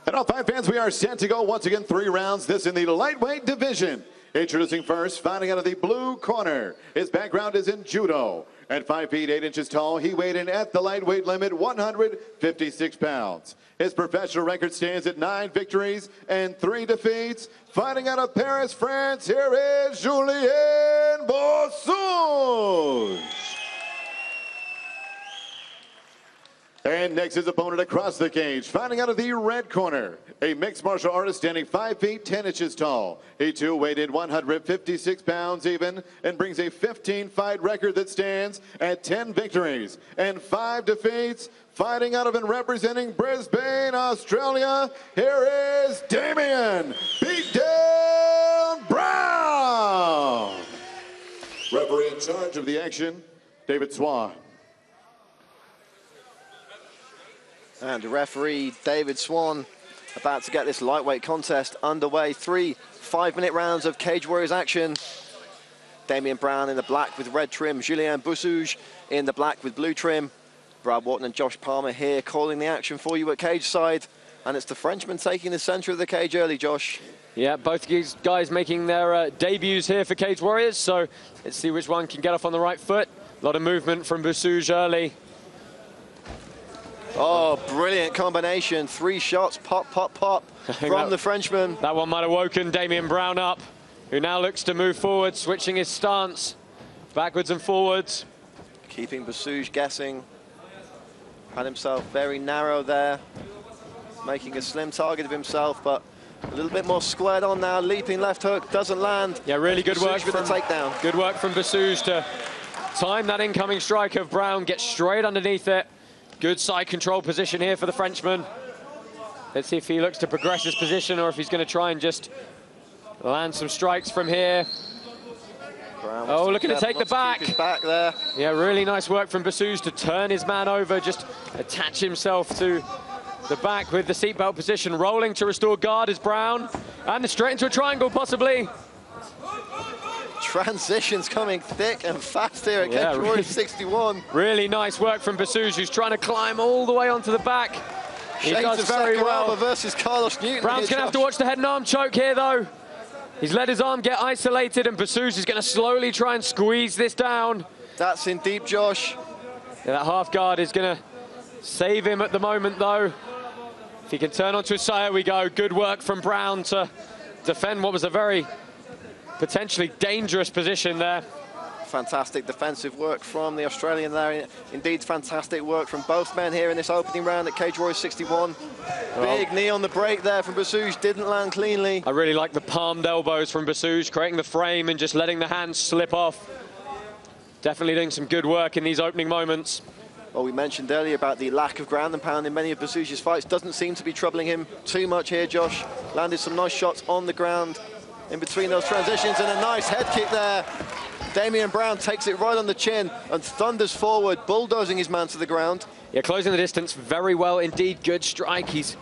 And all five fans, we are set to go once again, 3 rounds. This in the lightweight division. Introducing first, fighting out of the blue corner. His background is in judo. At 5 feet 8 inches tall, he weighed in at the lightweight limit, 156 pounds. His professional record stands at 9 victories and 3 defeats. Fighting out of Paris, France, here is Julien Boussuge. And next, his opponent across the cage, fighting out of the red corner, a mixed martial artist standing 5 feet 10 inches tall. He too weighed in 156 pounds even and brings a 15-fight record that stands at 10 victories and 5 defeats. Fighting out of and representing Brisbane, Australia, here is Damien Beatdown Brown. Referee in charge of the action, David Swan. And referee David Swan about to get this lightweight contest underway. 3 5-minute rounds of Cage Warriors action. Damien Brown in the black with red trim, Julien Boussuge in the black with blue trim. Brad Wharton and Josh Palmer here calling the action for you at cage side. And it's the Frenchman taking the center of the cage early, Josh. Yeah, both these guys making their debuts here for Cage Warriors, so let's see which one can get off on the right foot. A lot of movement from Boussuge early. Oh, brilliant combination. 3 shots, pop, pop, pop from the Frenchman. That one might have woken Damien Brown up, who now looks to move forward, switching his stance backwards and forwards. Keeping Boussuge guessing. Had himself very narrow there, making a slim target of himself, but a little bit more squared on now. Leaping left hook, doesn't land. Yeah, really good work with the takedown. Good work from Boussuge to time that incoming strike of Brown, get straight underneath it. Good side control position here for the Frenchman. Let's see if he looks to progress his position or if he's going to try and just land some strikes from here. Oh, looking to take the back. His back there. Yeah, really nice work from Boussuge to turn his man over, just attach himself to the back with the seatbelt position. Rolling to restore guard is Brown. And straight into a triangle, possibly. Transitions coming thick and fast here at Cage Warriors 61. Really nice work from Boussuge, who's trying to climb all the way onto the back. He does very well. Versus Carlos Newton. Brown's going to have to watch the head and arm choke here, though. He's let his arm get isolated, and Boussuge is going to slowly try and squeeze this down. That's in deep, Josh. Yeah, that half guard is going to save him at the moment, though. If he can turn onto his side, here we go. Good work from Brown to defend what was a very potentially dangerous position there. Fantastic defensive work from the Australian there. Indeed, fantastic work from both men here in this opening round at Cage Warriors 61. Big knee on the break there from Boussuge, didn't land cleanly. I really like the palmed elbows from Boussuge, creating the frame and just letting the hands slip off. Definitely doing some good work in these opening moments. Well, we mentioned earlier about the lack of ground and pound in many of Boussuge's fights. Doesn't seem to be troubling him too much here, Josh. Landed some nice shots on the ground in between those transitions, and a nice head kick there. Damien Brown takes it right on the chin and thunders forward, bulldozing his man to the ground. Yeah, closing the distance very well indeed. Good strike. He's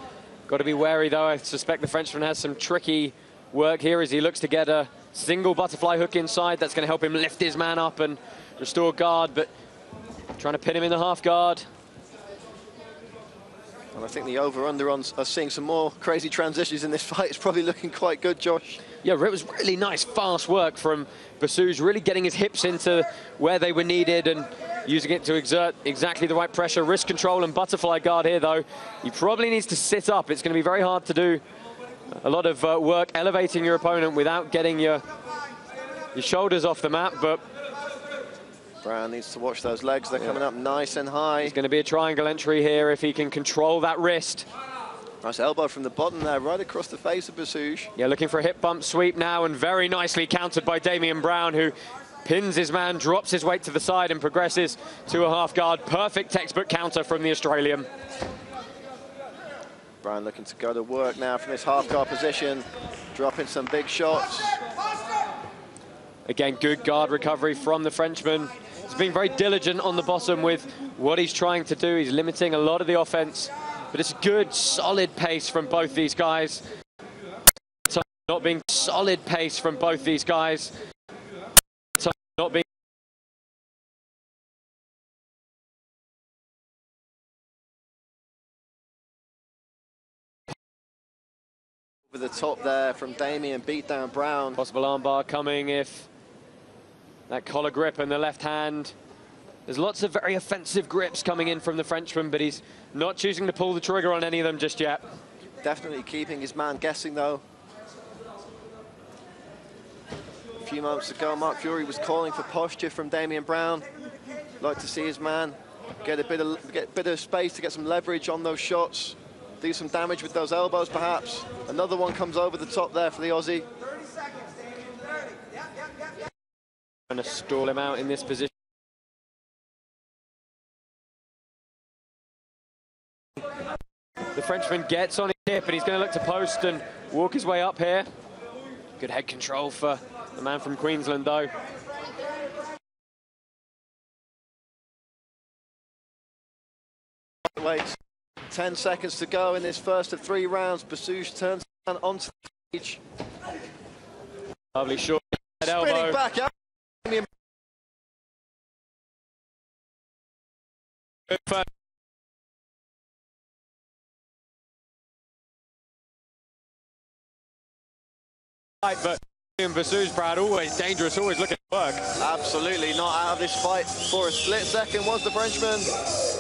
got to be wary, though. I suspect the Frenchman has some tricky work here as he looks to get a single butterfly hook inside. That's going to help him lift his man up and restore guard, but trying to pin him in the half guard. And I think the over-under on us seeing some more crazy transitions in this fight is probably looking quite good, Josh. Yeah, it was really nice, fast work from Boussuge, really getting his hips into where they were needed and using it to exert exactly the right pressure. Wrist control and butterfly guard here, though. He probably needs to sit up. It's going to be very hard to do a lot of work elevating your opponent without getting your shoulders off the mat, but Brown needs to watch those legs. They're coming up nice and high. It's going to be a triangle entry here if he can control that wrist. Nice elbow from the bottom there, right across the face of Boussuge. Yeah, looking for a hip bump sweep now, and very nicely countered by Damien Brown, who pins his man, drops his weight to the side and progresses to a half guard. Perfect textbook counter from the Australian. Brown looking to go to work now from this half guard position, dropping some big shots. Again, good guard recovery from the Frenchman. He's being very diligent on the bottom with what he's trying to do. He's limiting a lot of the offense, but it's good, solid pace from both these guys. Not being solid pace from both these guys. Not being Over the top there from Damien, beat down Brown. Possible armbar coming if that collar grip and the left hand. There's lots of very offensive grips coming in from the Frenchman, but he's not choosing to pull the trigger on any of them just yet. Definitely keeping his man guessing, though. A few moments ago, Mark Fury was calling for posture from Damien Brown. Like to see his man get a bit of space to get some leverage on those shots, do some damage with those elbows, perhaps. Another one comes over the top there for the Aussie. Trying to stall him out in this position. The Frenchman gets on his hip, and he's going to look to post and walk his way up here. Good head control for the man from Queensland, though. Wait, 10 seconds to go in this first of 3 rounds. Boussuge turns onto the cage. Lovely short head elbow. Spinning back out. But Julien Boussuge, Brad, always dangerous, always looking to work. Absolutely not out of this fight for a split second was the Frenchman.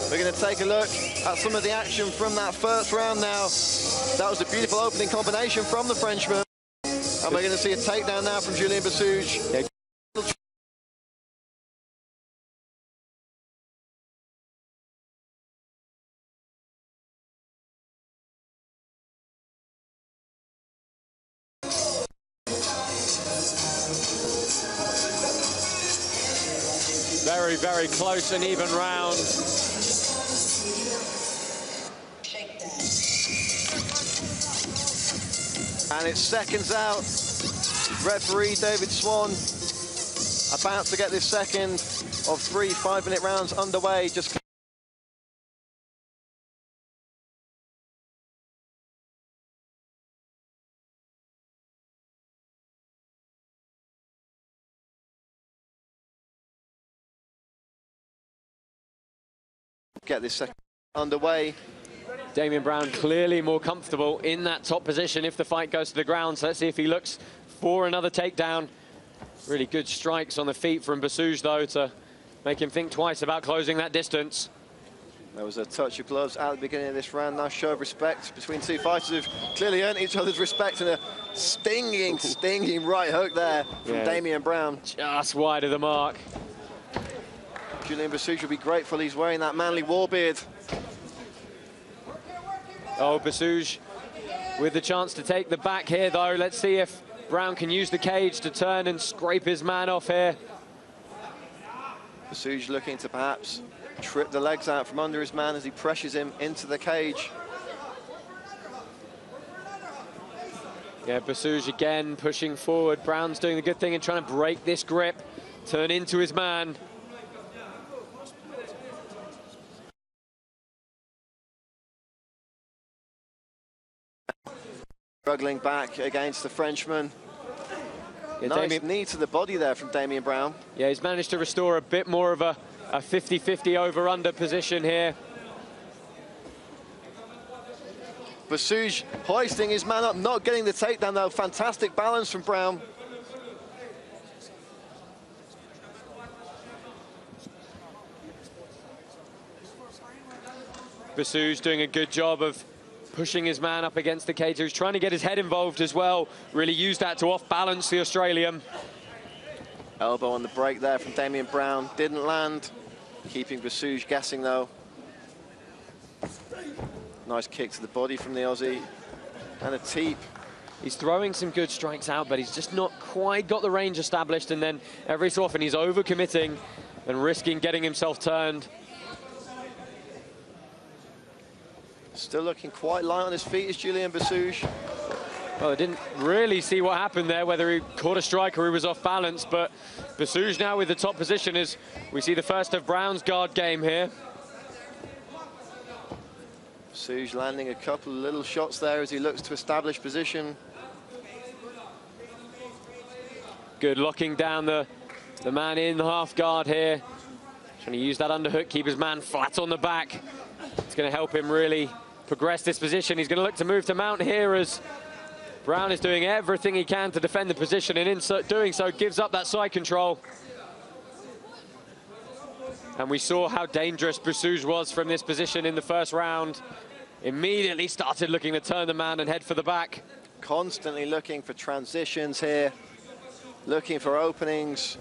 We're going to take a look at some of the action from that first round now. That was a beautiful opening combination from the Frenchman. And we're going to see a takedown now from Julien Boussuge. Yeah. Very, very close and even round. And it's seconds out. Referee David Swan about to get this second of 3 5-minute rounds underway. Just get this second underway. Damien Brown clearly more comfortable in that top position if the fight goes to the ground. So let's see if he looks for another takedown. Really good strikes on the feet from Boussuge, though, to make him think twice about closing that distance. There was a touch of gloves at the beginning of this round. Nice show of respect between two fighters who've clearly earned each other's respect, and a stinging, stinging right hook there from Damien Brown. Just wide of the mark. Julien Boussuge will be grateful he's wearing that manly war beard. Oh, Boussuge with the chance to take the back here, though. Let's see if Brown can use the cage to turn and scrape his man off here. Boussuge looking to perhaps trip the legs out from under his man as he pressures him into the cage. Yeah, Boussuge again pushing forward. Brown's doing the good thing and trying to break this grip, turn into his man. Struggling back against the Frenchman. Yeah, nice knee to the body there from Damien Brown. Yeah, he's managed to restore a bit more of a 50-50 over-under position here. Boussuge hoisting his man up, not getting the takedown, though. Fantastic balance from Brown. Boussuge doing a good job of pushing his man up against the cage. He's trying to get his head involved as well. Really used that to off-balance the Australian. Elbow on the break there from Damien Brown. Didn't land. Keeping Boussuge guessing, though. Nice kick to the body from the Aussie. And a teep. He's throwing some good strikes out, but he's just not quite got the range established. And then every so often he's over-committing and risking getting himself turned. Still looking quite light on his feet is Julien Boussuge. Well, I didn't really see what happened there, whether he caught a strike or he was off balance, but Boussuge now with the top position as we see the first of Brown's guard game here. Boussuge landing a couple of little shots there as he looks to establish position. Good locking down the man in the half guard here. Trying to use that underhook, keep his man flat on the back. It's going to help him really progress this position. He's going to look to move to mount here as Brown is doing everything he can to defend the position, and in doing so gives up that side control. And we saw how dangerous Boussuge was from this position in the first round. Immediately started looking to turn the man and head for the back. Constantly looking for transitions here, looking for openings.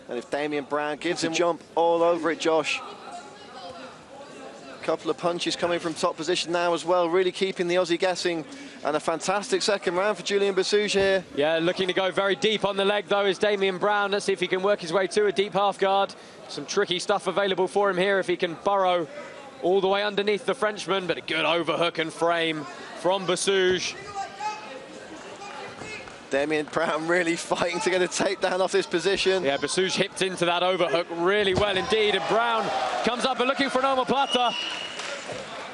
And if Damien Brown gives a jump all over it, Josh. A couple of punches coming from top position now as well, really keeping the Aussie guessing. And a fantastic second round for Julien Boussuge here. Yeah, looking to go very deep on the leg, though, is Damien Brown. Let's see if he can work his way to a deep half guard. Some tricky stuff available for him here if he can burrow all the way underneath the Frenchman, but a good overhook and frame from Boussuge. Damien Brown really fighting to get a takedown off this position. Yeah, Boussuge hipped into that overhook really well indeed, and Brown comes up and looking for an omoplata.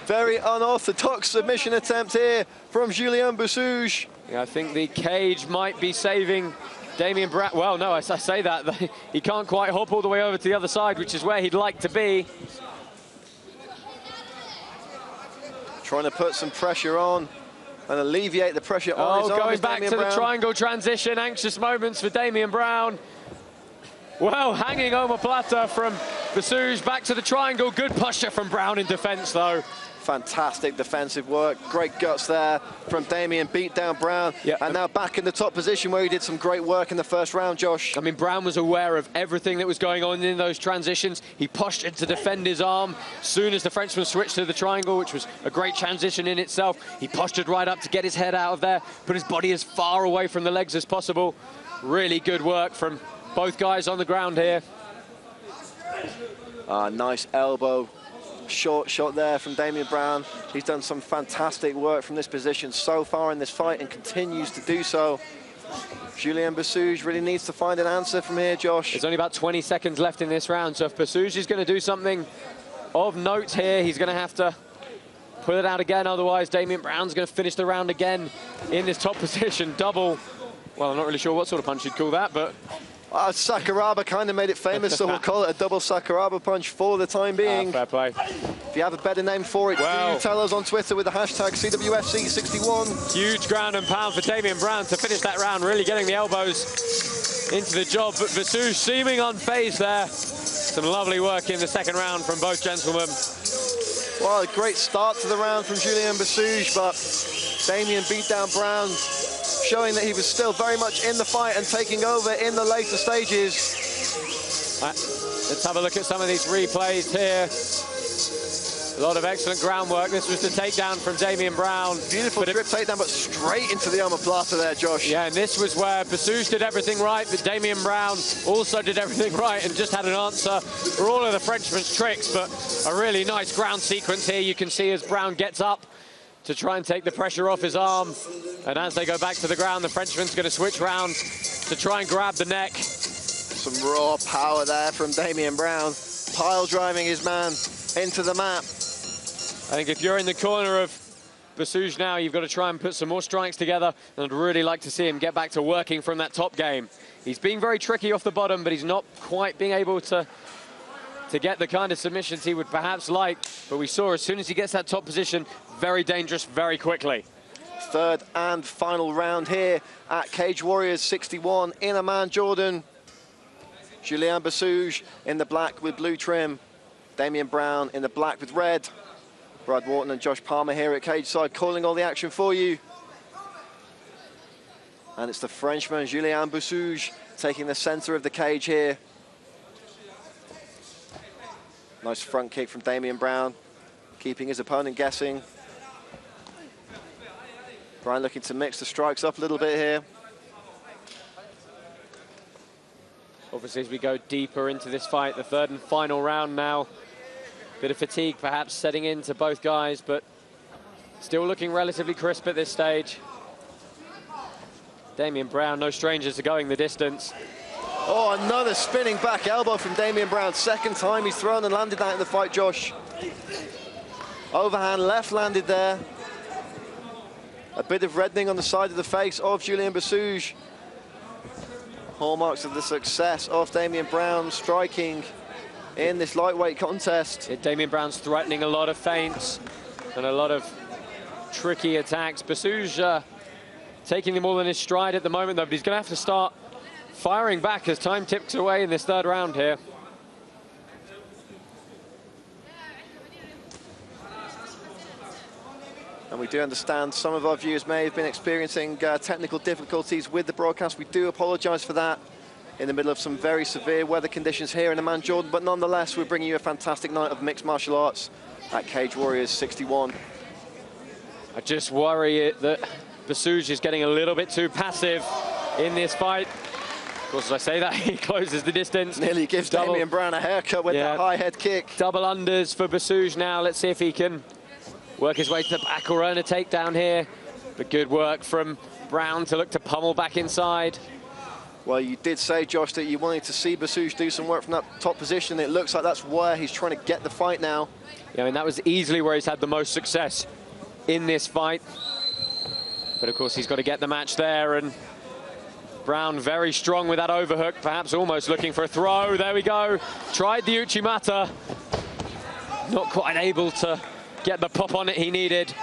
Very unorthodox submission attempt here from Julien Boussuge. Yeah, I think the cage might be saving Damien Brown. Well, no, I say that. He can't quite hop all the way over to the other side, which is where he'd like to be. Trying to put some pressure on and alleviate the pressure on his arm. Going back to the triangle transition. Anxious moments for Damien Brown. Well, hanging omoplata from Boussuge, back to the triangle. Good posture from Brown in defense, though. Fantastic defensive work. Great guts there from Damien. Beat down Brown. Yeah. And now back in the top position where he did some great work in the first round, Josh. I mean, Brown was aware of everything that was going on in those transitions. He postured to defend his arm. Soon as the Frenchman switched to the triangle, which was a great transition in itself, he postured right up to get his head out of there, put his body as far away from the legs as possible. Really good work from both guys on the ground here. Nice elbow. Short shot there from Damien Brown. He's done some fantastic work from this position so far in this fight and continues to do so. Julien Boussuge really needs to find an answer from here, Josh. There's only about 20 seconds left in this round, so if Boussuge is going to do something of note here, he's going to have to put it out again. Otherwise, Damien Brown's going to finish the round again in this top position. Double, well, I'm not really sure what sort of punch you'd call that, but... Sakuraba kind of made it famous, so we'll call it a double Sakuraba punch for the time being. Fair play. If you have a better name for it, do tell us on Twitter with the hashtag CWFC61. Huge ground and pound for Damien Brown to finish that round, really getting the elbows into the job. But Boussuge seeming unfazed there. Some lovely work in the second round from both gentlemen. Well, a great start to the round from Julien Boussuge, but Damien beat down Brown, showing that he was still very much in the fight and taking over in the later stages. Let's have a look at some of these replays here. A lot of excellent groundwork. This was the takedown from Damien Brown. Beautiful trip takedown, but straight into the omoplata there, Josh. Yeah, and this was where Boussuge did everything right, but Damien Brown also did everything right and just had an answer for all of the Frenchman's tricks. But a really nice ground sequence here. You can see as Brown gets up to try and take the pressure off his arm. And as they go back to the ground, the Frenchman's going to switch round to try and grab the neck. Some raw power there from Damien Brown, pile driving his man into the mat. I think if you're in the corner of Boussuge now, you've got to try and put some more strikes together, and I'd really like to see him get back to working from that top game. He's being very tricky off the bottom, but he's not quite being able to get the kind of submissions he would perhaps like. But we saw as soon as he gets that top position, very dangerous very quickly. Third and final round here at Cage Warriors 61 in Amman, Jordan. Julien Boussuge in the black with blue trim. Damien Brown in the black with red. Brad Wharton and Josh Palmer here at cage side calling all the action for you. And it's the Frenchman Julien Boussuge taking the center of the cage here. Nice front kick from Damien Brown, keeping his opponent guessing. Brown looking to mix the strikes up a little bit here. Obviously, as we go deeper into this fight, the third and final round now. Bit of fatigue perhaps setting into both guys, but still looking relatively crisp at this stage. Damien Brown, no stranger to going the distance. Oh, another spinning back elbow from Damien Brown. Second time he's thrown and landed that in the fight, Josh. Overhand left landed there. A bit of reddening on the side of the face of Julien Boussuge. Hallmarks of the success of Damien Brown striking in this lightweight contest. Yeah, Damien Brown's threatening a lot of feints and a lot of tricky attacks. Boussuge taking them all in his stride at the moment, though, but he's going to have to start firing back as time ticks away in this third round here. And we do understand some of our viewers may have been experiencing technical difficulties with the broadcast. We do apologise for that in the middle of some very severe weather conditions here in Amman, Jordan. But nonetheless, we're bringing you a fantastic night of mixed martial arts at Cage Warriors 61. I just worry that Boussuge is getting a little bit too passive in this fight. Of course, as I say that, he closes the distance. Nearly gives Damien Brown a haircut with that high head kick. Double unders for Boussuge now. Let's see if he can work his way to the back or earn a takedown here. But good work from Brown to look to pummel back inside. Well, you did say, Josh, that you wanted to see Boussuge do some work from that top position. It looks like that's where he's trying to get the fight now. Yeah, I mean, that was easily where he's had the most success in this fight. But of course, he's got to get the match there, and Brown very strong with that overhook, perhaps almost looking for a throw. There we go. Tried the Uchimata. Not quite able to get the pop on it he needed.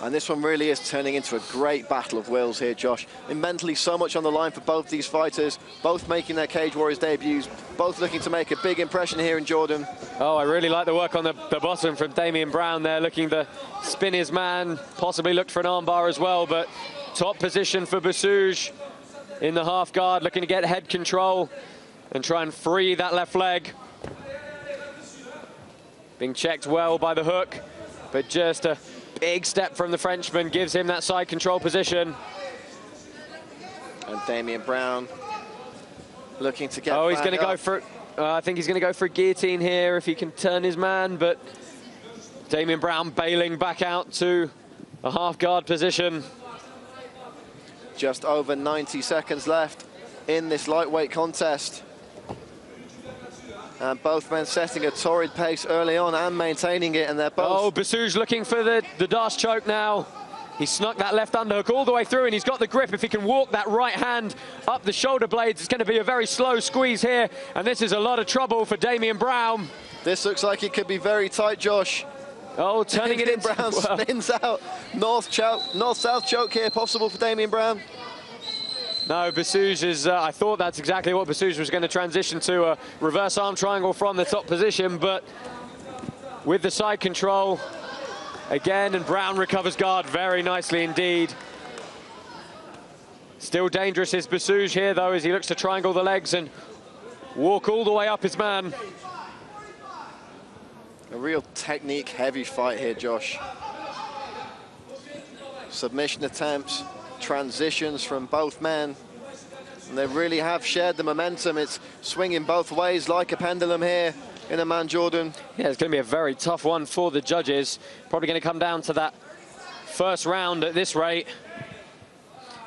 And this one really is turning into a great battle of wills here, Josh. And mentally, so much on the line for both these fighters, both making their Cage Warriors debuts, both looking to make a big impression here in Jordan. Oh, I really like the work on the bottom from Damien Brown there, looking to spin his man, possibly looked for an armbar as well, but top position for Boussuge in the half guard, looking to get head control and try and free that left leg. Being checked well by the hook, but just a big step from the Frenchman gives him that side control position. And Damien Brown looking to get he's going to go for, I think he's going to go for a guillotine here if he can turn his man, but Damien Brown bailing back out to a half guard position. Just over 90 seconds left in this lightweight contest. And both men setting a torrid pace early on and maintaining it, and they're both... Oh, Boussuge looking for the dash choke now. He snuck that left underhook all the way through, and he's got the grip. If he can walk that right hand up the shoulder blades, it's going to be a very slow squeeze here, and this is a lot of trouble for Damien Brown. This looks like it could be very tight, Josh. Oh, turning it into... Brown spins out. North-south choke here possible for Damien Brown. No, Boussuge is, I thought that's exactly what Boussuge was going to transition to, a reverse arm triangle from the top position, but with the side control again, and Brown recovers guard very nicely indeed. Still dangerous is Boussuge here, though, as he looks to triangle the legs and walk all the way up his man. A real technique-heavy fight here, Josh. Submission attempts, transitions from both men, and they really have shared the momentum. It's swinging both ways like a pendulum here in Amman, Jordan. Yeah, it's going to be a very tough one for the judges. Probably going to come down to that first round at this rate.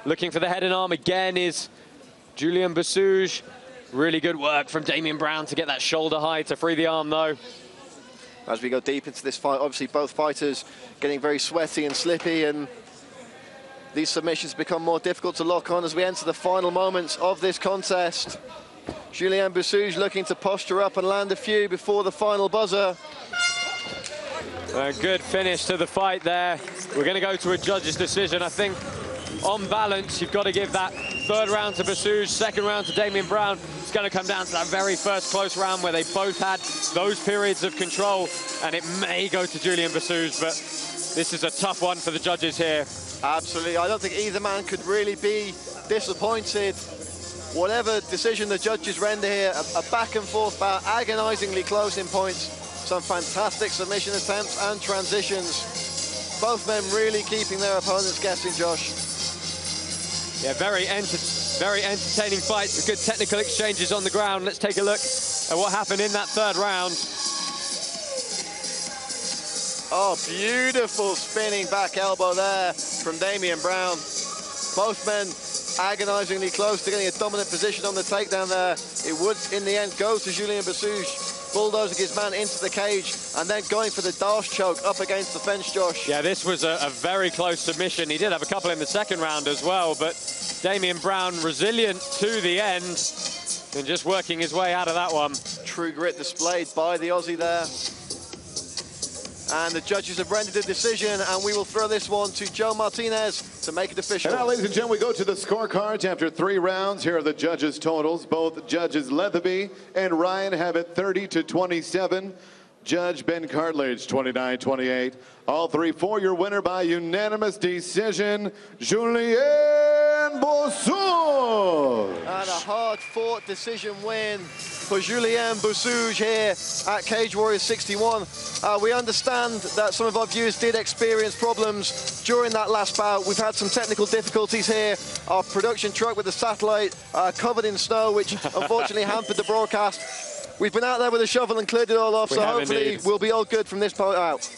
Looking for the head and arm again is Julien Boussuge. Really good work from Damien Brown to get that shoulder high to free the arm, though. As we go deep into this fight, obviously both fighters getting very sweaty and slippy, and these submissions become more difficult to lock on as we enter the final moments of this contest. Julien Boussuge looking to posture up and land a few before the final buzzer. A good finish to the fight there. We're going to go to a judge's decision. I think on balance, you've got to give that third round to Boussuge, second round to Damien Brown. It's going to come down to that very first close round where they both had those periods of control, and it may go to Julien Boussuge, but this is a tough one for the judges here. Absolutely. I don't think either man could really be disappointed. Whatever decision the judges render here, a back and forth bout, agonizingly close in points. Some fantastic submission attempts and transitions. Both men really keeping their opponents guessing, Josh. Yeah, very entertaining fights with good technical exchanges on the ground. Let's take a look at what happened in that third round. Oh, beautiful spinning back elbow there from Damien Brown. Both men agonizingly close to getting a dominant position on the takedown there. It would, in the end, go to Julien Boussuge, bulldozing his man into the cage and then going for the dash choke up against the fence, Josh. Yeah, this was a very close submission. He did have a couple in the second round as well, but Damien Brown resilient to the end and just working his way out of that one. True grit displayed by the Aussie there. And the judges have rendered a decision, and we will throw this one to Joe Martinez to make it official. And now, ladies and gentlemen, we go to the scorecards after 3 rounds. Here are the judges' totals. Both judges Leatherby and Ryan have it 30-27. Judge Ben Cartledge, 29-28. All three for your winner by unanimous decision, Julien Boussuge. And a hard-fought decision win for Julien Boussuge here at Cage Warriors 61. We understand that some of our viewers did experience problems during that last bout. We've had some technical difficulties here. Our production truck with the satellite covered in snow, which unfortunately hampered the broadcast. We've been out there with a shovel and cleared it all off, so hopefully we'll be all good from this point out.